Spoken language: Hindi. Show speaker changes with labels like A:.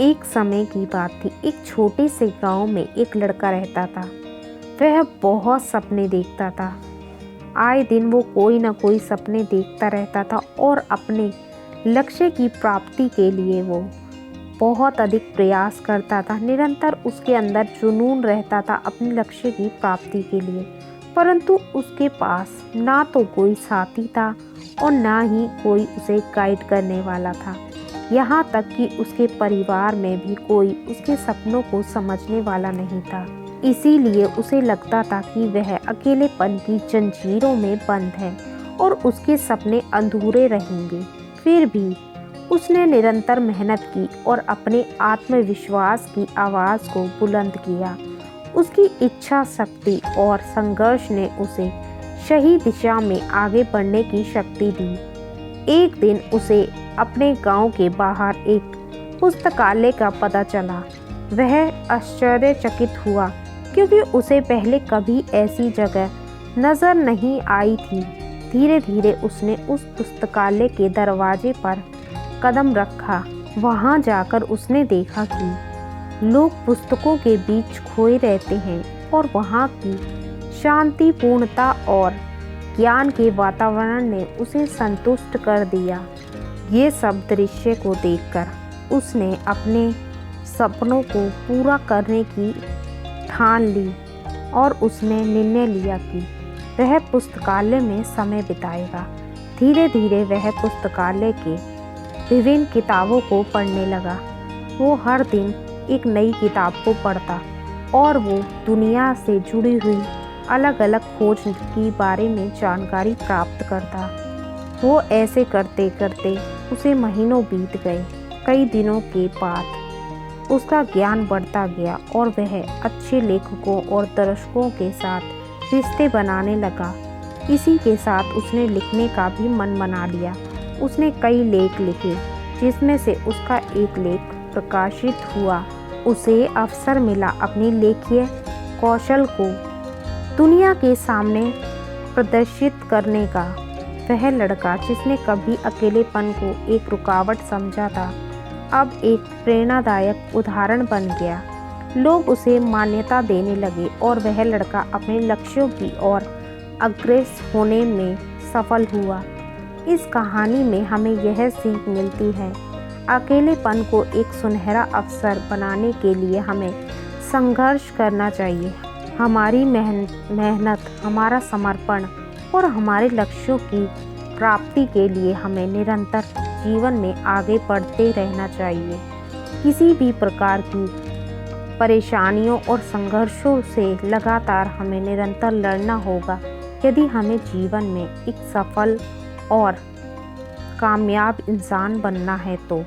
A: एक समय की बात थी। एक छोटे से गांव में एक लड़का रहता था। वह बहुत सपने देखता था। आए दिन वो कोई ना कोई सपने देखता रहता था और अपने लक्ष्य की प्राप्ति के लिए वो बहुत अधिक प्रयास करता था। निरंतर उसके अंदर जुनून रहता था अपने लक्ष्य की प्राप्ति के लिए, परंतु उसके पास ना तो कोई साथी था और ना ही कोई उसे गाइड करने वाला था। यहाँ तक कि उसके परिवार में भी कोई उसके सपनों को समझने वाला नहीं था। इसीलिए उसे लगता था कि वह अकेलेपन की जंजीरों में बंद है और उसके सपने अधूरे रहेंगे। फिर भी उसने निरंतर मेहनत की और अपने आत्मविश्वास की आवाज़ को बुलंद किया। उसकी इच्छा शक्ति और संघर्ष ने उसे सही दिशा में आगे बढ़ने की शक्ति दी। एक दिन उसे अपने गांव के बाहर एक पुस्तकालय का पता चला। वह आश्चर्यचकित हुआ क्योंकि उसे पहले कभी ऐसी जगह नजर नहीं आई थी। धीरे धीरे उसने उस पुस्तकालय के दरवाजे पर कदम रखा। वहां जाकर उसने देखा कि लोग पुस्तकों के बीच खोए रहते हैं और वहां की शांतिपूर्णता और ज्ञान के वातावरण ने उसे संतुष्ट कर दिया। ये सब दृश्य को देखकर उसने अपने सपनों को पूरा करने की ठान ली और उसने निर्णय लिया कि वह पुस्तकालय में समय बिताएगा। धीरे धीरे वह पुस्तकालय के विभिन्न किताबों को पढ़ने लगा। वो हर दिन एक नई किताब को पढ़ता और वो दुनिया से जुड़ी हुई अलग अलग खोज के बारे में जानकारी प्राप्त करता। वो ऐसे करते करते उसे महीनों बीत गए। कई दिनों के बाद उसका ज्ञान बढ़ता गया और वह अच्छे लेखकों और दर्शकों के साथ रिश्ते बनाने लगा। इसी के साथ उसने लिखने का भी मन बना लिया। उसने कई लेख लिखे, जिसमें से उसका एक लेख प्रकाशित हुआ। उसे अवसर मिला अपनी लेखीय कौशल को दुनिया के सामने प्रदर्शित करने का। वह लड़का जिसने कभी अकेलेपन को एक रुकावट समझा था, अब एक प्रेरणादायक उदाहरण बन गया। लोग उसे मान्यता देने लगे और वह लड़का अपने लक्ष्यों की ओर अग्रसर होने में सफल हुआ। इस कहानी में हमें यह सीख मिलती है, अकेलेपन को एक सुनहरा अवसर बनाने के लिए हमें संघर्ष करना चाहिए। हमारी मेहनत, हमारा समर्पण और हमारे लक्ष्यों की प्राप्ति के लिए हमें निरंतर जीवन में आगे बढ़ते रहना चाहिए। किसी भी प्रकार की परेशानियों और संघर्षों से लगातार हमें निरंतर लड़ना होगा यदि हमें जीवन में एक सफल और कामयाब इंसान बनना है तो।